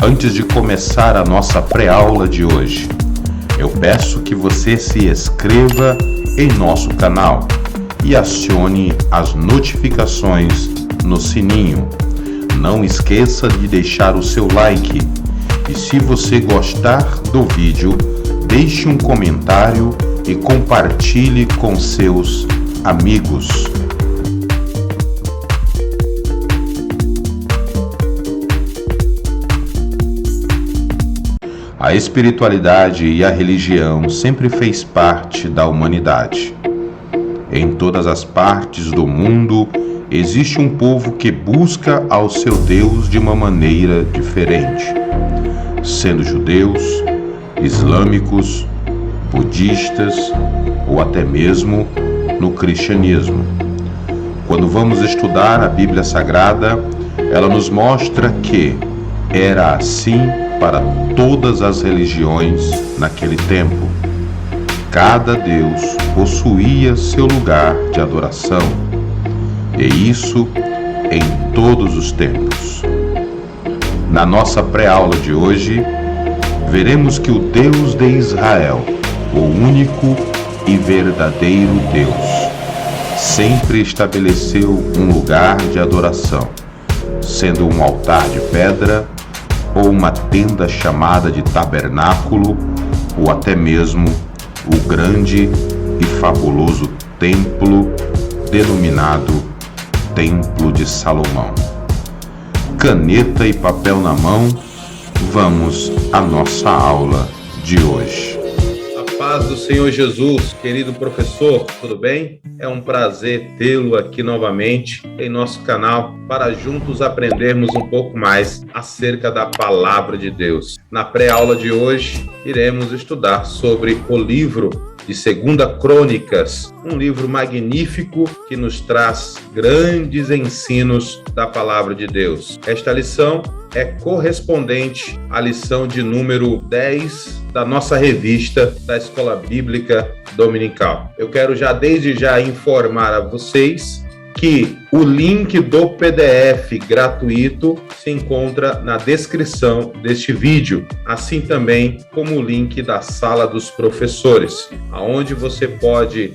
Antes de começar a nossa pré-aula de hoje, eu peço que você se inscreva em nosso canal e acione as notificações no sininho. Não esqueça de deixar o seu like e, se você gostar do vídeo, deixe um comentário e compartilhe com seus amigos. A espiritualidade e a religião sempre fez parte da humanidade. Em todas as partes do mundo existe um povo que busca ao seu Deus de uma maneira diferente, sendo judeus, islâmicos, budistas ou até mesmo no cristianismo. Quando vamos estudar a Bíblia Sagrada, ela nos mostra que era assim para todas as religiões naquele tempo. Cada Deus possuía seu lugar de adoração, e isso em todos os tempos. Na nossa pré-aula de hoje, veremos que o Deus de Israel, o único e verdadeiro Deus, sempre estabeleceu um lugar de adoração, sendo um altar de pedra, ou uma tenda chamada de tabernáculo, ou até mesmo o grande e fabuloso templo denominado Templo de Salomão. Caneta e papel na mão, vamos à nossa aula de hoje. A paz do Senhor Jesus, querido professor, tudo bem? É um prazer tê-lo aqui novamente em nosso canal para juntos aprendermos um pouco mais acerca da Palavra de Deus. Na pré-aula de hoje, iremos estudar sobre o livro de 2 Crônicas, um livro magnífico que nos traz grandes ensinos da Palavra de Deus. Esta lição é correspondente à lição de número 10 da nossa revista da Escola Bíblica Dominical. Eu quero desde já informar a vocês que o link do PDF gratuito se encontra na descrição deste vídeo, assim também como o link da Sala dos Professores, onde você pode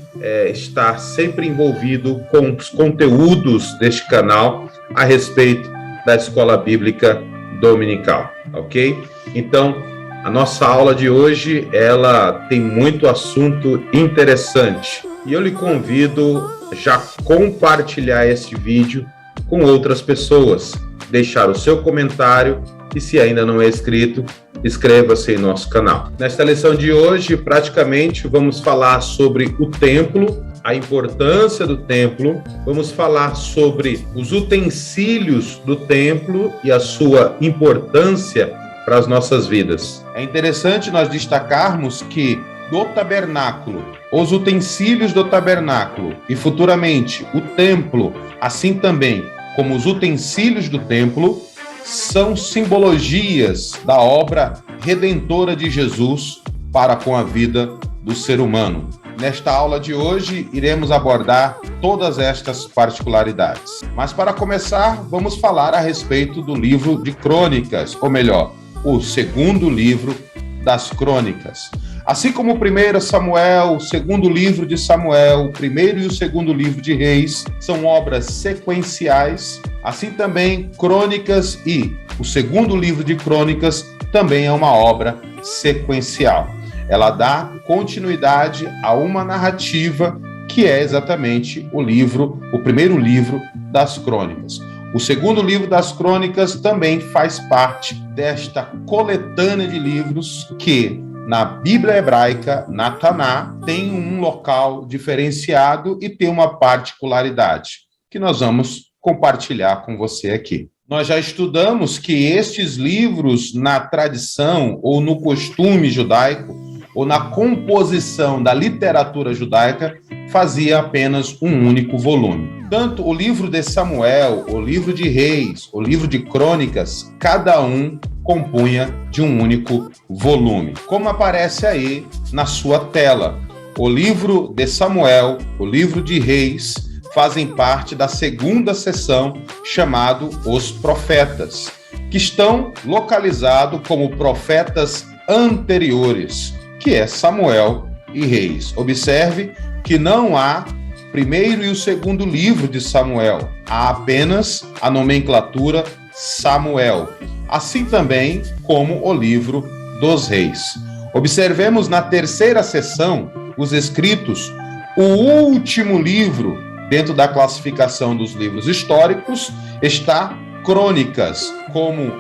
estar sempre envolvido com os conteúdos deste canal a respeito da Escola Bíblica Dominical, ok? Então, a nossa aula de hoje, ela tem muito assunto interessante e eu lhe convido já compartilhar esse vídeo com outras pessoas, deixar o seu comentário e, se ainda não é inscrito, inscreva-se em nosso canal. Nesta lição de hoje, praticamente, vamos falar sobre o templo, a importância do templo, vamos falar sobre os utensílios do templo e a sua importância para as nossas vidas. É interessante nós destacarmos que do tabernáculo, os utensílios do tabernáculo e futuramente o templo, assim também como os utensílios do templo, são simbologias da obra redentora de Jesus para com a vida do ser humano. Nesta aula de hoje, iremos abordar todas estas particularidades. Mas para começar, vamos falar a respeito do livro de Crônicas, ou melhor, o segundo livro das Crônicas. Assim como o 1 Samuel, o segundo livro de Samuel, o primeiro e o segundo livro de Reis são obras sequenciais, assim também Crônicas e o segundo livro de Crônicas também é uma obra sequencial. Ela dá continuidade a uma narrativa que é exatamente o primeiro livro das Crônicas. O segundo livro das Crônicas também faz parte desta coletânea de livros que, na Bíblia hebraica, na Taná, tem um local diferenciado e tem uma particularidade que nós vamos compartilhar com você aqui. Nós já estudamos que estes livros, na tradição ou no costume judaico, ou na composição da literatura judaica, fazia apenas um único volume. Tanto o livro de Samuel, o livro de Reis, o livro de Crônicas, cada um compunha de um único volume, como aparece aí na sua tela. O livro de Samuel, o livro de Reis, fazem parte da segunda seção chamado Os Profetas. que estão localizados como profetas anteriores, que é Samuel e Reis. Observe que não há primeiro e o segundo livro de Samuel, há apenas a nomenclatura Samuel, assim também como o livro dos Reis. Observemos na terceira seção os escritos, o último livro dentro da classificação dos livros históricos está Crônicas,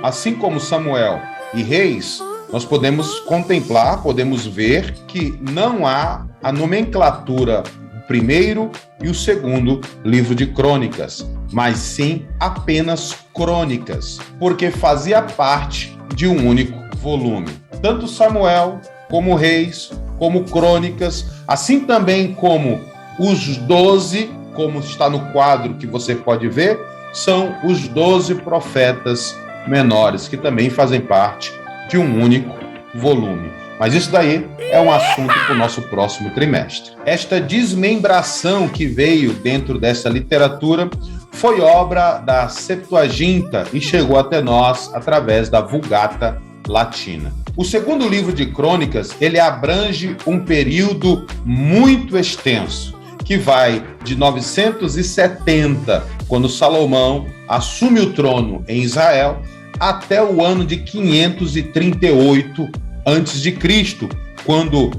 assim como Samuel e Reis. Nós podemos contemplar, podemos ver que não há a nomenclatura primeiro e o segundo livro de Crônicas, mas sim apenas Crônicas, porque fazia parte de um único volume. Tanto Samuel, como Reis, como Crônicas, assim também como os 12, como está no quadro que você pode ver, são os 12 profetas menores, que também fazem parte de um único volume. Mas isso daí é um assunto para o nosso próximo trimestre. Esta desmembração que veio dentro dessa literatura foi obra da Septuaginta e chegou até nós através da Vulgata Latina. O segundo livro de Crônicas, ele abrange um período muito extenso, que vai de 970, quando Salomão assume o trono em Israel, até o ano de 538 a.C., quando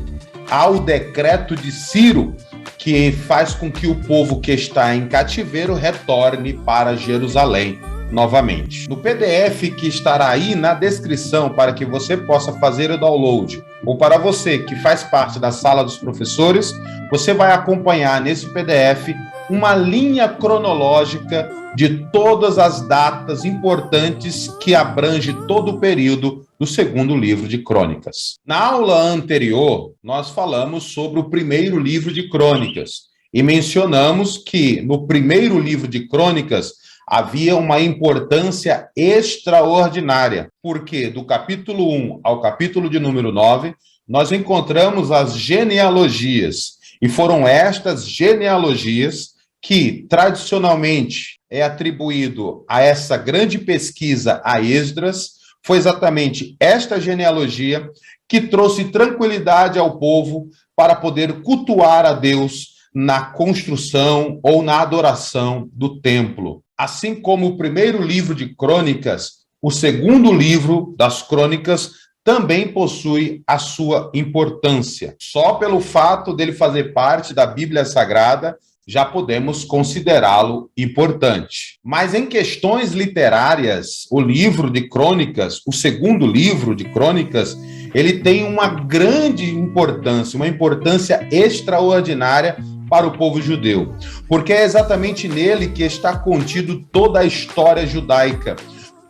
há o decreto de Ciro, que faz com que o povo que está em cativeiro retorne para Jerusalém novamente. No PDF que estará aí na descrição para que você possa fazer o download, ou para você que faz parte da sala dos professores, você vai acompanhar nesse PDF uma linha cronológica de todas as datas importantes que abrange todo o período do segundo livro de Crônicas. Na aula anterior, nós falamos sobre o primeiro livro de Crônicas e mencionamos que no primeiro livro de Crônicas havia uma importância extraordinária, porque do capítulo 1 ao capítulo de número 9, nós encontramos as genealogias, e foram estas genealogias que tradicionalmente é atribuído a essa grande pesquisa a Esdras. Foi exatamente esta genealogia que trouxe tranquilidade ao povo para poder cultuar a Deus na construção ou na adoração do templo. Assim como o primeiro livro de Crônicas, o segundo livro das Crônicas também possui a sua importância. Só pelo fato dele fazer parte da Bíblia Sagrada, já podemos considerá-lo importante. Mas em questões literárias, o livro de Crônicas, o segundo livro de Crônicas, ele tem uma grande importância, uma importância extraordinária para o povo judeu, porque é exatamente nele que está contido toda a história judaica,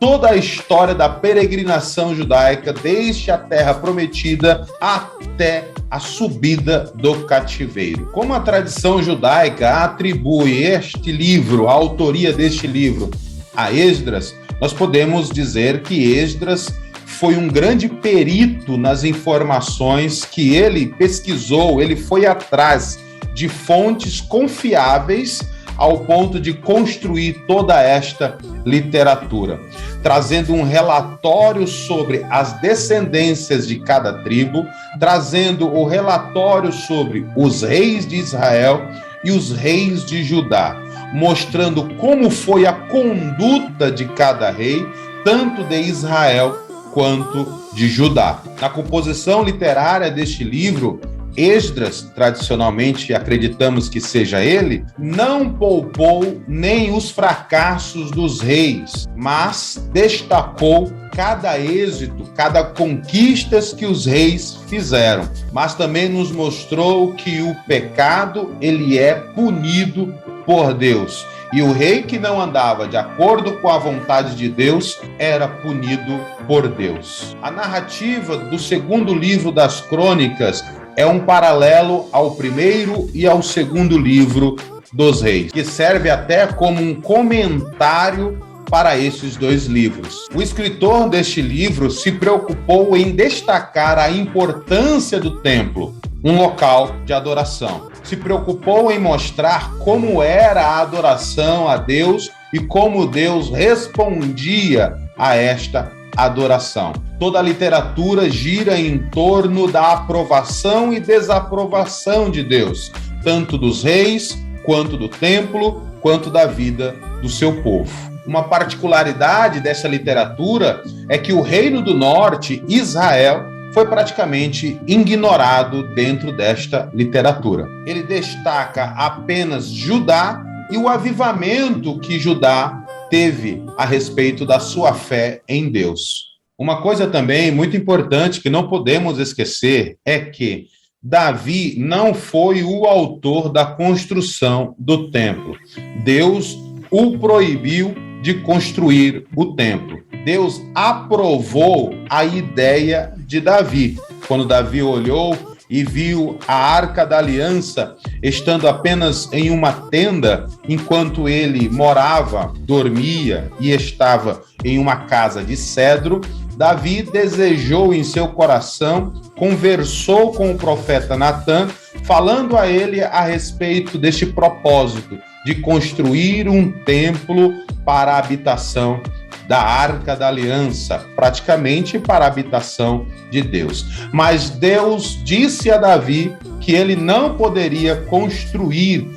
toda a história da peregrinação judaica, desde a terra prometida até a subida do cativeiro. Como a tradição judaica atribui este livro, a autoria deste livro, a Esdras, nós podemos dizer que Esdras foi um grande perito nas informações que ele pesquisou, ele foi atrás de fontes confiáveis ao ponto de construir toda esta literatura, trazendo um relatório sobre as descendências de cada tribo, trazendo o relatório sobre os reis de Israel e os reis de Judá, mostrando como foi a conduta de cada rei, tanto de Israel quanto de Judá. Na composição literária deste livro, Esdras, tradicionalmente acreditamos que seja ele, não poupou nem os fracassos dos reis, mas destacou cada êxito, cada conquistas que os reis fizeram. Mas também nos mostrou que o pecado, ele é punido por Deus. E o rei que não andava de acordo com a vontade de Deus era punido por Deus. A narrativa do segundo livro das Crônicas é um paralelo ao primeiro e ao segundo livro dos Reis, que serve até como um comentário para esses dois livros. O escritor deste livro se preocupou em destacar a importância do templo, um local de adoração. Se preocupou em mostrar como era a adoração a Deus e como Deus respondia a esta adoração. Toda a literatura gira em torno da aprovação e desaprovação de Deus, tanto dos reis, quanto do templo, quanto da vida do seu povo. Uma particularidade dessa literatura é que o Reino do Norte, Israel, foi praticamente ignorado dentro desta literatura. Ele destaca apenas Judá e o avivamento que Judá teve a respeito da sua fé em Deus. Uma coisa também muito importante que não podemos esquecer é que Davi não foi o autor da construção do templo. Deus o proibiu de construir o templo. Deus aprovou a ideia de Davi. Quando Davi olhou e viu a Arca da Aliança estando apenas em uma tenda, enquanto ele morava, dormia e estava em uma casa de cedro, Davi desejou em seu coração, conversou com o profeta Natã, falando a ele a respeito deste propósito de construir um templo para a habitação da Arca da Aliança, praticamente para a habitação de Deus. Mas Deus disse a Davi que ele não poderia construir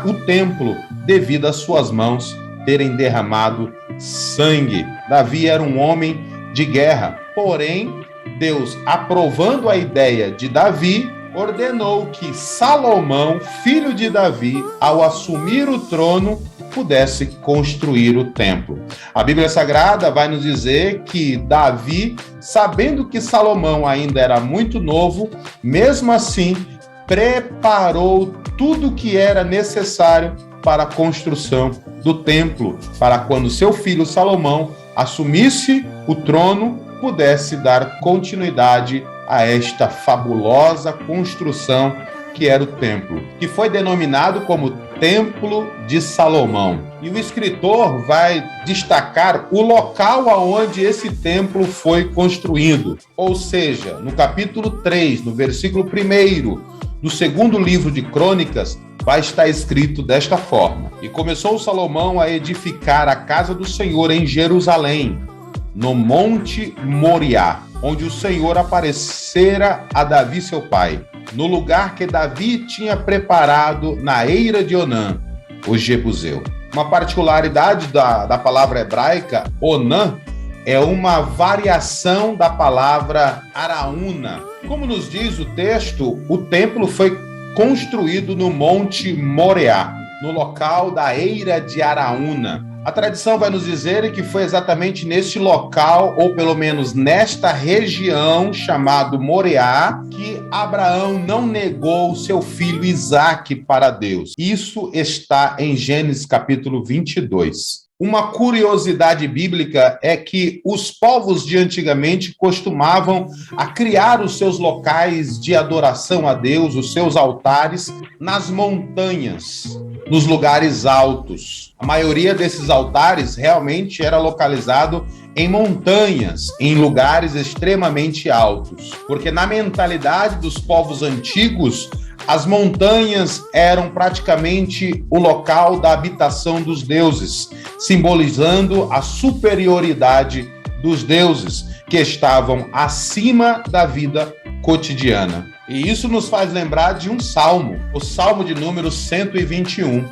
o templo devido às suas mãos terem derramado sangue. Davi era um homem de guerra, porém, Deus, aprovando a ideia de Davi, ordenou que Salomão, filho de Davi, ao assumir o trono, pudesse construir o templo. A Bíblia Sagrada vai nos dizer que Davi, sabendo que Salomão ainda era muito novo, mesmo assim, preparou tudo o que era necessário para a construção do templo, para quando seu filho Salomão assumisse o trono, pudesse dar continuidade a esta fabulosa construção que era o templo, que foi denominado como Templo de Salomão. E o escritor vai destacar o local aonde esse templo foi construído. Ou seja, no capítulo 3, no versículo 1 do segundo livro de Crônicas, vai estar escrito desta forma: E começou Salomão a edificar a casa do Senhor em Jerusalém, no Monte Moriá, onde o Senhor aparecera a Davi seu pai, no lugar que Davi tinha preparado na eira de Onã, o Jebuseu. Uma particularidade da palavra hebraica, Onã, é uma variação da palavra Araúna. Como nos diz o texto, o templo foi construído no Monte Moriá, no local da eira de Araúna. A tradição vai nos dizer que foi exatamente neste local, ou pelo menos nesta região chamado Moriá, que Abraão não negou seu filho Isaque para Deus. Isso está em Gênesis capítulo 22. Uma curiosidade bíblica é que os povos de antigamente costumavam a criar os seus locais de adoração a Deus, os seus altares, nas montanhas, nos lugares altos. A maioria desses altares realmente era localizado em montanhas, em lugares extremamente altos, porque na mentalidade dos povos antigos, as montanhas eram praticamente o local da habitação dos deuses, simbolizando a superioridade dos deuses que estavam acima da vida cotidiana. E isso nos faz lembrar de um salmo, o Salmo de número 121,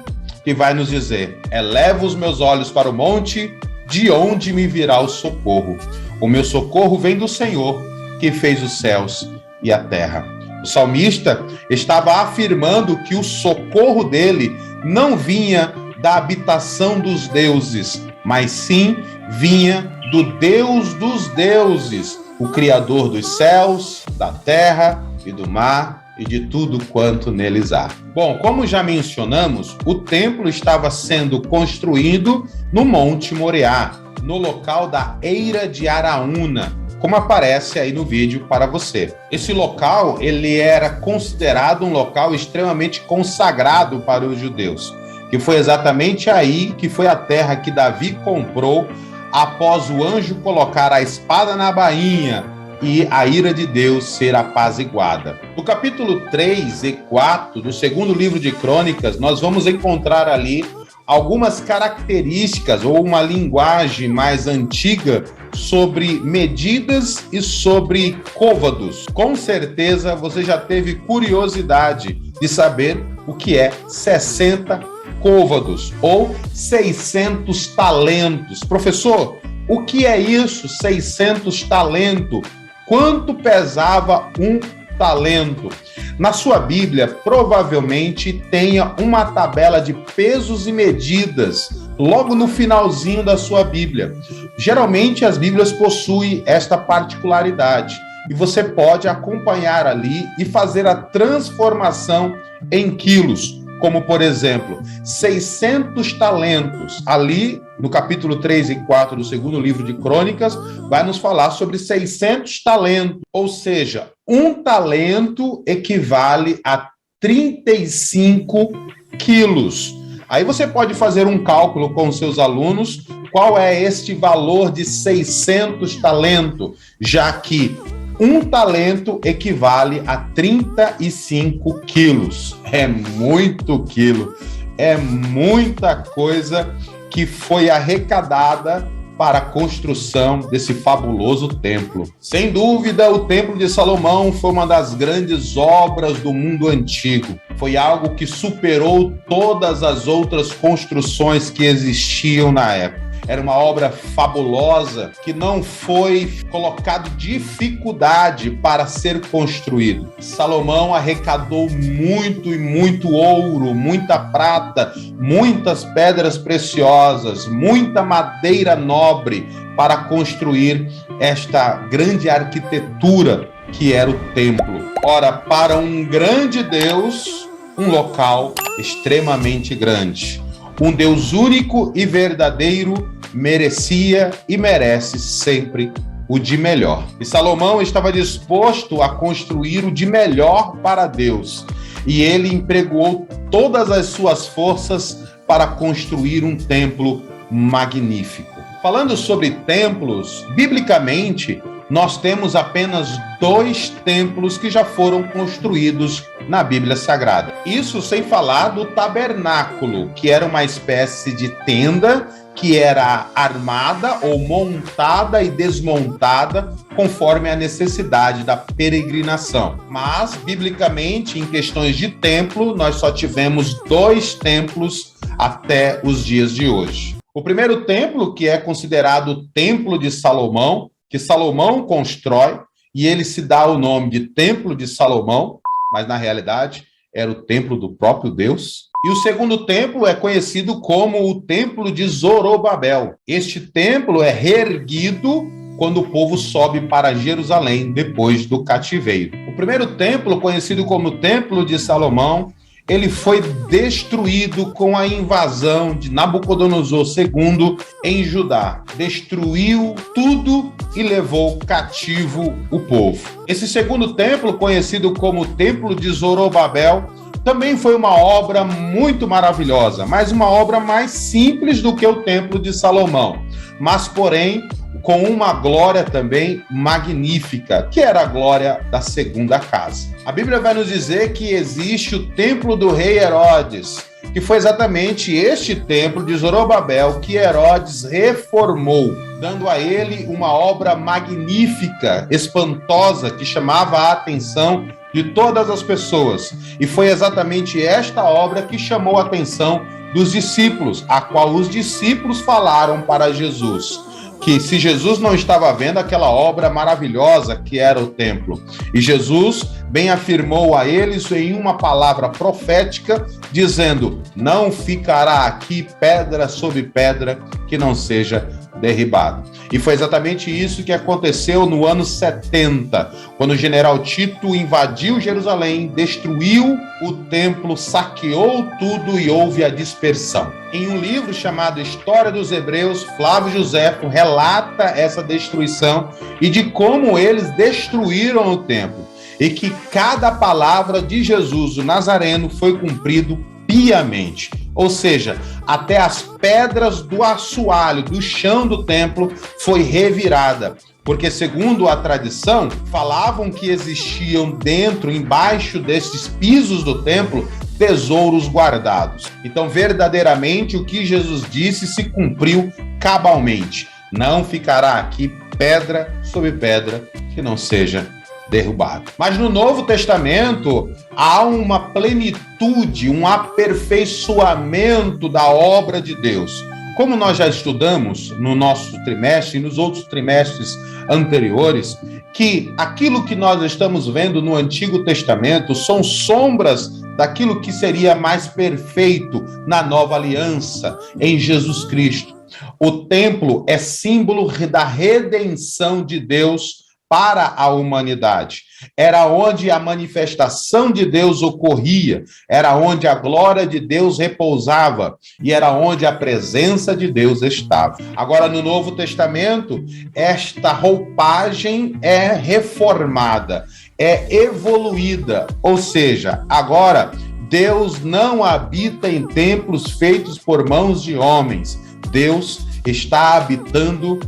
que vai nos dizer: Eleva os meus olhos para o monte, de onde me virá o socorro. O meu socorro vem do Senhor, que fez os céus e a terra. O salmista estava afirmando que o socorro dele não vinha da habitação dos deuses, mas sim vinha do Deus dos deuses, o Criador dos céus, da terra e do mar e de tudo quanto neles há. Bom, como já mencionamos, o templo estava sendo construído no Monte Moriá, no local da eira de Araúna, como aparece aí no vídeo para você. Esse local, ele era considerado um local extremamente consagrado para os judeus, que foi exatamente aí que foi a terra que Davi comprou após o anjo colocar a espada na bainha e a ira de Deus ser apaziguada. No capítulo 3 e 4 do segundo livro de Crônicas, nós vamos encontrar ali algumas características ou uma linguagem mais antiga sobre medidas e sobre côvados. Com certeza você já teve curiosidade de saber o que é 60 côvados ou 600 talentos. Professor, o que é isso, 600 talentos? Quanto pesava um talento? Na sua Bíblia, provavelmente tenha uma tabela de pesos e medidas logo no finalzinho da sua Bíblia. Geralmente, as Bíblias possuem esta particularidade e você pode acompanhar ali e fazer a transformação em quilos, como, por exemplo, 600 talentos. Ali, no capítulo 3 e 4 do segundo livro de Crônicas, vai nos falar sobre 600 talentos, ou seja, um talento equivale a 35 quilos. Aí você pode fazer um cálculo com os seus alunos, qual é este valor de 600 talentos, já que um talento equivale a 35 quilos. É muito quilo, é muita coisa que foi arrecadada para a construção desse fabuloso templo. Sem dúvida, o Templo de Salomão foi uma das grandes obras do mundo antigo. Foi algo que superou todas as outras construções que existiam na época. Era uma obra fabulosa que não foi colocado dificuldade para ser construído. Salomão arrecadou muito e muito ouro, muita prata, muitas pedras preciosas, muita madeira nobre para construir esta grande arquitetura que era o templo. Ora, para um grande Deus, um local extremamente grande. Um Deus único e verdadeiro merecia e merece sempre o de melhor. E Salomão estava disposto a construir o de melhor para Deus. E ele empregou todas as suas forças para construir um templo magnífico. Falando sobre templos, biblicamente, nós temos apenas 2 templos que já foram construídos na Bíblia Sagrada. Isso sem falar do tabernáculo, que era uma espécie de tenda que era armada ou montada e desmontada conforme a necessidade da peregrinação. Mas, biblicamente, em questões de templo, nós só tivemos 2 templos até os dias de hoje. O primeiro templo, que é considerado o Templo de Salomão, que Salomão constrói, e ele se dá o nome de Templo de Salomão, mas na realidade era o templo do próprio Deus. E o segundo templo é conhecido como o Templo de Zorobabel. Este templo é reerguido quando o povo sobe para Jerusalém depois do cativeiro. O primeiro templo, conhecido como Templo de Salomão, ele foi destruído com a invasão de Nabucodonosor II em Judá. Destruiu tudo e levou cativo o povo. Esse segundo templo, conhecido como Templo de Zorobabel, também foi uma obra muito maravilhosa, mas uma obra mais simples do que o Templo de Salomão, mas porém com uma glória também magnífica, que era a glória da segunda casa. A Bíblia vai nos dizer que existe o templo do rei Herodes, que foi exatamente este templo de Zorobabel que Herodes reformou, dando a ele uma obra magnífica, espantosa, que chamava a atenção de todas as pessoas. E foi exatamente esta obra que chamou a atenção dos discípulos, a qual os discípulos falaram para Jesus que se Jesus não estava vendo aquela obra maravilhosa que era o templo. E Jesus bem afirmou a eles em uma palavra profética, dizendo: não ficará aqui pedra sobre pedra que não seja derribado. E foi exatamente isso que aconteceu no ano 70, quando o general Tito invadiu Jerusalém, destruiu o templo, saqueou tudo e houve a dispersão. Em um livro chamado História dos Hebreus, Flávio Joséfo relata essa destruição e de como eles destruíram o templo, e que cada palavra de Jesus, o Nazareno, foi cumprido piamente. Ou seja, até as pedras do assoalho, do chão do templo, foi revirada. Porque, segundo a tradição, falavam que existiam dentro, embaixo desses pisos do templo, tesouros guardados. Então, verdadeiramente, o que Jesus disse se cumpriu cabalmente. Não ficará aqui pedra sobre pedra que não seja derrubado. Mas no Novo Testamento há uma plenitude, um aperfeiçoamento da obra de Deus. Como nós já estudamos no nosso trimestre e nos outros trimestres anteriores, que aquilo que nós estamos vendo no Antigo Testamento são sombras daquilo que seria mais perfeito na nova aliança, em Jesus Cristo. O templo é símbolo da redenção de Deus para a humanidade. Era onde a manifestação de Deus ocorria, era onde a glória de Deus repousava e era onde a presença de Deus estava. Agora, no Novo Testamento, esta roupagem é reformada, é evoluída, ou seja, agora Deus não habita em templos feitos por mãos de homens. Deus está habitando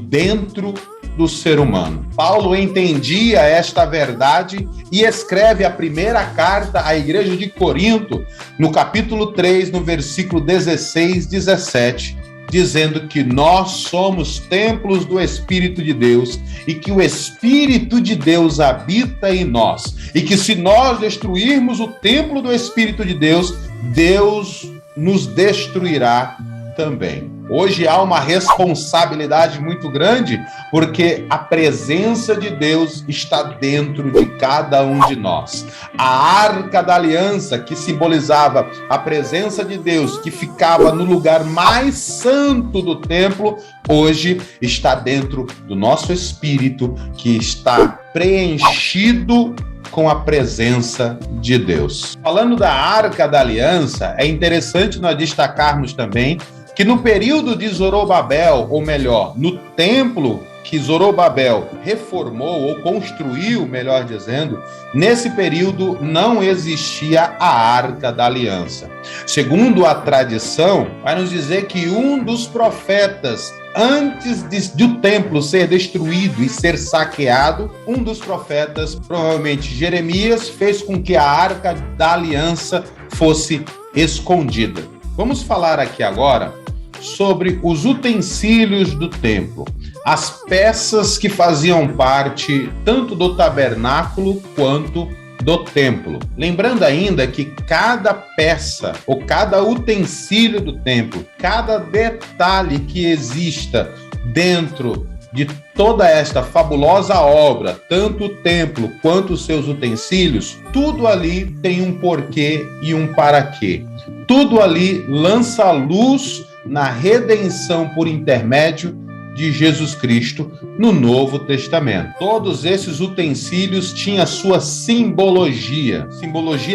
dentro do ser humano. Paulo entendia esta verdade e escreve a primeira carta à igreja de Corinto, no capítulo 3, no versículo 16, 17, dizendo que nós somos templos do Espírito de Deus e que o Espírito de Deus habita em nós e que se nós destruirmos o templo do Espírito de Deus, Deus nos destruirá também. Hoje há uma responsabilidade muito grande, porque a presença de Deus está dentro de cada um de nós. A Arca da Aliança, que simbolizava a presença de Deus, que ficava no lugar mais santo do templo, hoje está dentro do nosso espírito, que está preenchido com a presença de Deus. Falando da Arca da Aliança, é interessante nós destacarmos também que no período de Zorobabel, ou melhor, no templo que Zorobabel reformou ou construiu, melhor dizendo, nesse período não existia a Arca da Aliança. Segundo a tradição, vai nos dizer que um dos profetas, antes do templo ser destruído e ser saqueado, um dos profetas, provavelmente Jeremias, fez com que a Arca da Aliança fosse escondida. Vamos falar aqui agora sobre os utensílios do templo, as peças que faziam parte tanto do tabernáculo quanto do templo. Lembrando ainda que cada peça ou cada utensílio do templo, cada detalhe que exista dentro de toda esta fabulosa obra, tanto o templo quanto os seus utensílios, tudo ali tem um porquê e um para quê. Tudo ali lança luz na redenção por intermédio de Jesus Cristo no Novo Testamento. Todos esses utensílios tinham sua simbologia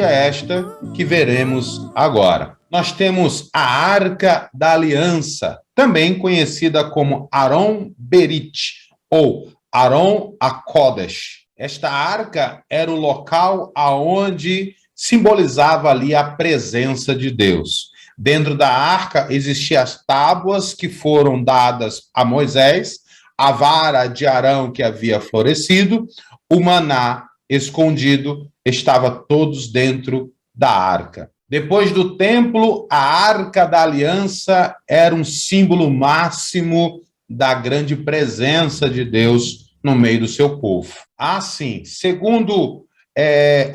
esta que veremos agora. Nós temos a Arca da Aliança, também conhecida como Aron Berit ou Aron HaKodesh. Esta arca era o local aonde simbolizava ali a presença de Deus. Dentro da arca existiam as tábuas que foram dadas a Moisés, a vara de Arão que havia florescido, o maná escondido, estava todos dentro da arca. Depois do templo, a Arca da Aliança era um símbolo máximo da grande presença de Deus no meio do seu povo. Assim, segundo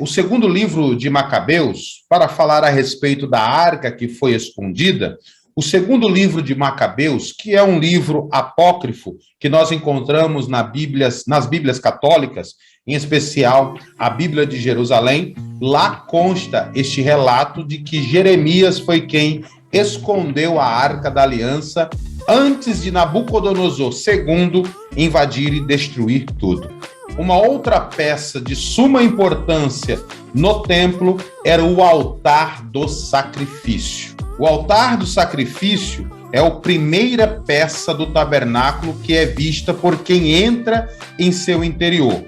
o segundo livro de Macabeus, para falar a respeito da arca que foi escondida, o segundo livro de Macabeus, que é um livro apócrifo que nós encontramos nas Bíblias católicas, em especial a Bíblia de Jerusalém, lá consta este relato de que Jeremias foi quem escondeu a Arca da Aliança antes de Nabucodonosor II invadir e destruir tudo. Uma outra peça de suma importância no templo era o altar do sacrifício. O altar do sacrifício é a primeira peça do tabernáculo que é vista por quem entra em seu interior.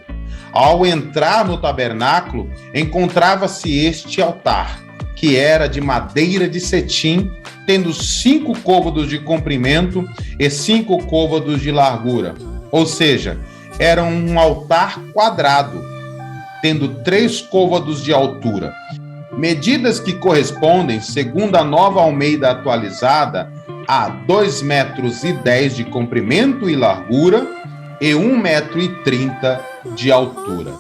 Ao entrar no tabernáculo, encontrava-se este altar, que era de madeira de cetim, tendo 5 côvados de comprimento e 5 côvados de largura. Ou seja, era um altar quadrado, tendo 3 côvados de altura. medidas que correspondem, segundo a Nova Almeida atualizada, a 2,10 metros de comprimento e largura e 1,30 m de altura.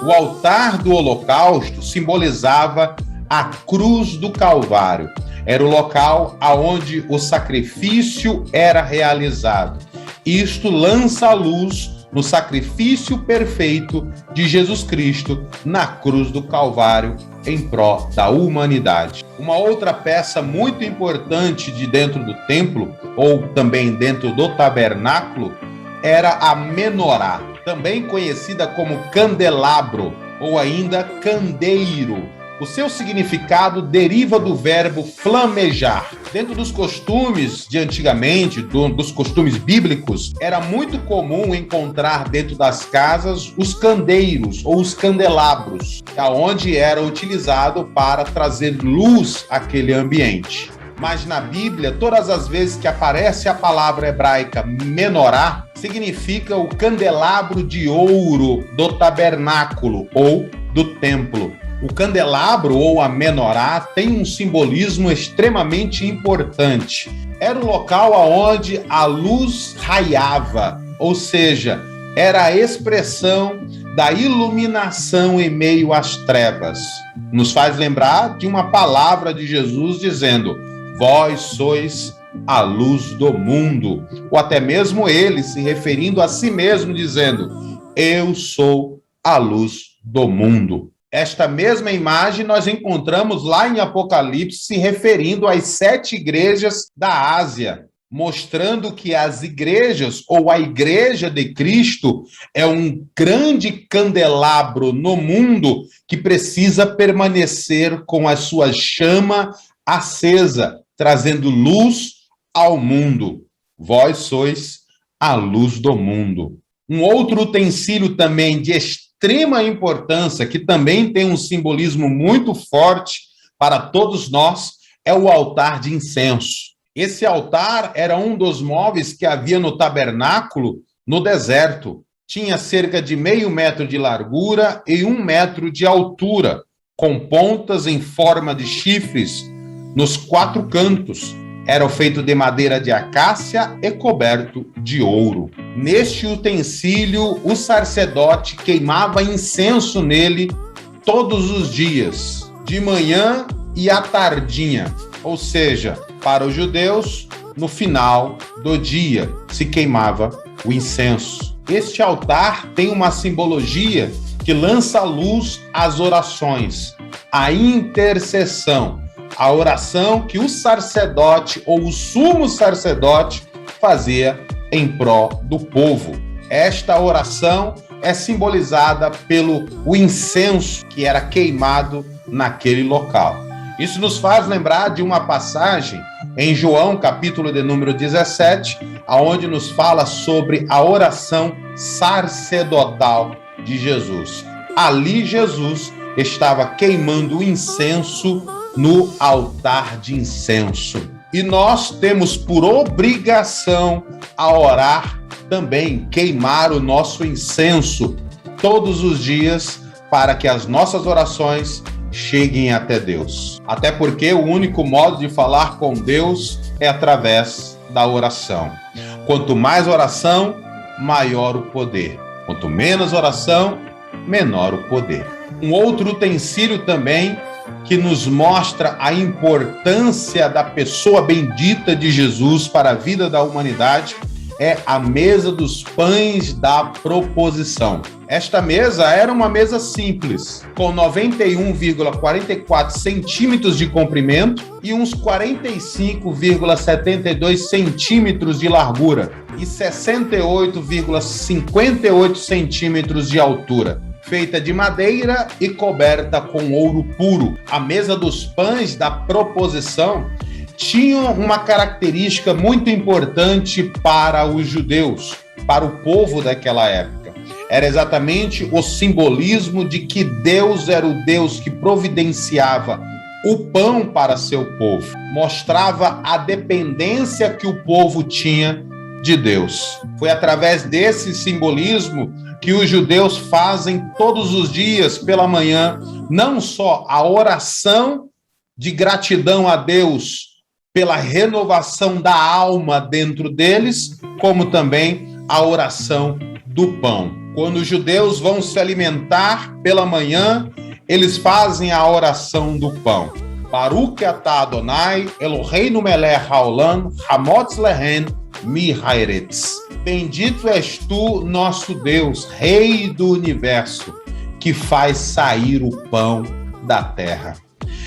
O altar do holocausto simbolizava a cruz do Calvário. Era o local aonde o sacrifício era realizado. Isto lança a luz no sacrifício perfeito de Jesus Cristo na cruz do Calvário em prol da humanidade. Uma outra peça muito importante de dentro do templo, ou também dentro do tabernáculo, era a menorá, também conhecida como candelabro ou ainda candeeiro. O seu significado deriva do verbo flamejar. Dentro dos costumes de antigamente, dos costumes bíblicos, era muito comum encontrar dentro das casas os candeiros ou os candelabros, onde era utilizado para trazer luz àquele ambiente. Mas na Bíblia, todas as vezes que aparece a palavra hebraica menorá, significa o candelabro de ouro do tabernáculo ou do templo. O candelabro ou a menorá tem um simbolismo extremamente importante. Era o local onde a luz raiava, ou seja, era a expressão da iluminação em meio às trevas. Nos faz lembrar de uma palavra de Jesus dizendo: vós sois a luz do mundo. Ou até mesmo ele se referindo a si mesmo dizendo: eu sou a luz do mundo. Esta mesma imagem nós encontramos lá em Apocalipse, se referindo às 7 igrejas da Ásia, mostrando que as igrejas, ou a igreja de Cristo, é um grande candelabro no mundo que precisa permanecer com a sua chama acesa, trazendo luz ao mundo. Vós sois a luz do mundo. Um outro utensílio também de extrema importância, que também tem um simbolismo muito forte para todos nós, é o altar de incenso. Esse altar era um dos móveis que havia no tabernáculo no deserto. Tinha cerca de 0,5 metro de largura e 1 metro de altura, com pontas em forma de chifres nos 4 cantos. Era feito de madeira de acácia e coberto de ouro. Neste utensílio, o sacerdote queimava incenso nele todos os dias, de manhã e à tardinha. Ou seja, para os judeus, no final do dia se queimava o incenso. Este altar tem uma simbologia que lança luz às orações, a intercessão. A oração que o sacerdote ou o sumo sacerdote fazia em prol do povo. Esta oração é simbolizada pelo incenso que era queimado naquele local. Isso nos faz lembrar de uma passagem em João, capítulo de número 17, aonde nos fala sobre a oração sacerdotal de Jesus. Ali Jesus estava queimando o incenso no altar de incenso. E nós temos por obrigação a orar também, queimar o nosso incenso todos os dias para que as nossas orações cheguem até Deus. Até porque o único modo de falar com Deus é através da oração. Quanto mais oração, maior o poder. Quanto menos oração, menor o poder. Um outro utensílio também que nos mostra a importância da pessoa bendita de Jesus para a vida da humanidade é a mesa dos pães da proposição. Esta mesa era uma mesa simples, com 91,44 centímetros de comprimento e uns 45,72 centímetros de largura e 68,58 centímetros de altura. Feita de madeira e coberta com ouro puro. A mesa dos pães da proposição tinha uma característica muito importante para os judeus, para o povo daquela época. Era exatamente o simbolismo de que Deus era o Deus que providenciava o pão para seu povo. Mostrava a dependência que o povo tinha de Deus. Foi através desse simbolismo que os judeus fazem todos os dias pela manhã, não só a oração de gratidão a Deus pela renovação da alma dentro deles, como também a oração do pão. Quando os judeus vão se alimentar pela manhã, eles fazem a oração do pão. Baruch atah Adonai, Eloheinu melech haolam, hamotz lehen mi haaretz. Bendito és tu, nosso Deus, Rei do universo, que faz sair o pão da terra.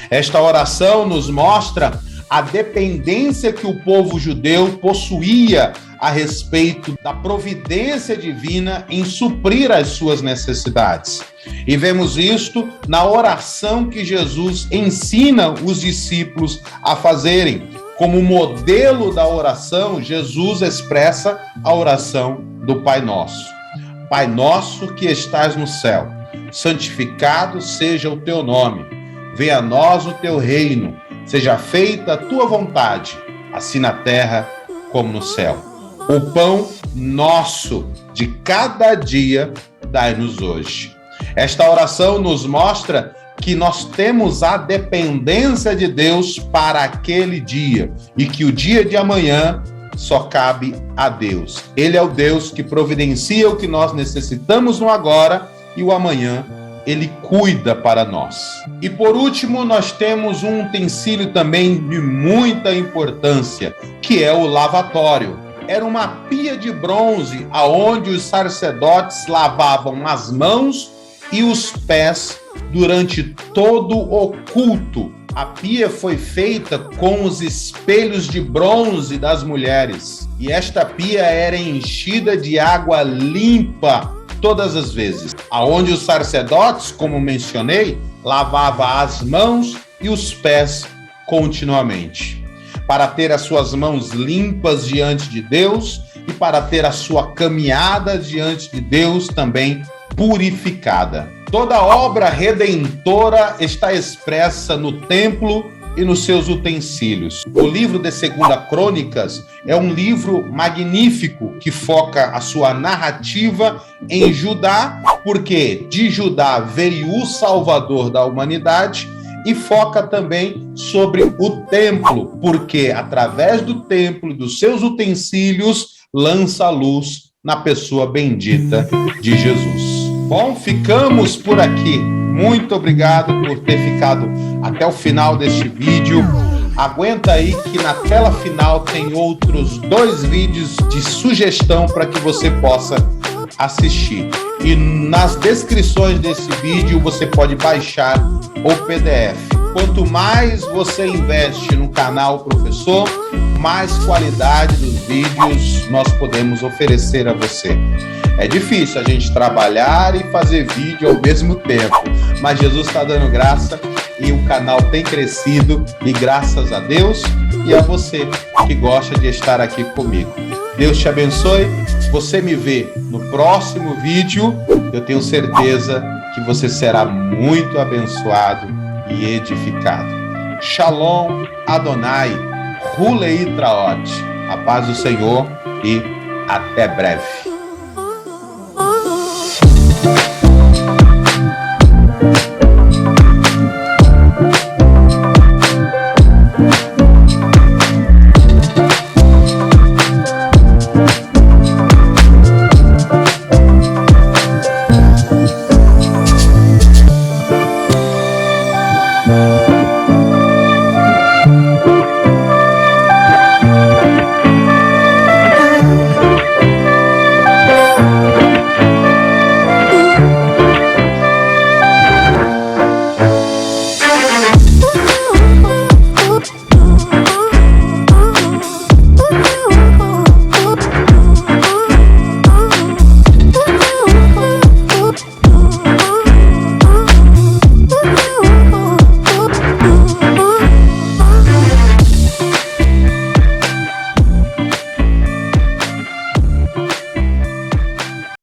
Esta oração nos mostra a dependência que o povo judeu possuía a respeito da providência divina em suprir as suas necessidades. E vemos isto na oração que Jesus ensina os discípulos a fazerem. Como modelo da oração, Jesus expressa a oração do Pai Nosso. Pai nosso que estás no céu, santificado seja o teu nome. Venha a nós o teu reino. Seja feita a tua vontade, assim na terra como no céu. O pão nosso de cada dia dai-nos hoje. Esta oração nos mostra que nós temos a dependência de Deus para aquele dia e que o dia de amanhã só cabe a Deus. Ele é o Deus que providencia o que nós necessitamos no agora e o amanhã Ele cuida para nós. E por último, nós temos um utensílio também de muita importância, que é o lavatório. Era uma pia de bronze aonde os sacerdotes lavavam as mãos e os pés durante todo o culto. A pia foi feita com os espelhos de bronze das mulheres. E esta pia era enchida de água limpa todas as vezes, aonde os sacerdotes, como mencionei, lavavam as mãos e os pés continuamente, para ter as suas mãos limpas diante de Deus e para ter a sua caminhada diante de Deus também purificada. Toda obra redentora está expressa no templo e nos seus utensílios. O livro de 2 Crônicas é um livro magnífico que foca a sua narrativa em Judá, porque de Judá veio o Salvador da humanidade, e foca também sobre o templo, porque através do templo e dos seus utensílios lança a luz na pessoa bendita de Jesus. Bom, ficamos por aqui. Muito obrigado por ter ficado até o final deste vídeo. Aguenta aí que na tela final tem outros 2 vídeos de sugestão para que você possa assistir. E nas descrições desse vídeo você pode baixar o PDF. Quanto mais você investe no canal Professor, mais qualidade dos vídeos nós podemos oferecer a você. É difícil a gente trabalhar e fazer vídeo ao mesmo tempo, mas Jesus está dando graça e o canal tem crescido, e graças a Deus e a você que gosta de estar aqui comigo. Deus te abençoe, você me vê no próximo vídeo, eu tenho certeza que você será muito abençoado e edificado. Shalom Adonai, Hulei Traot, a paz do Senhor e até breve.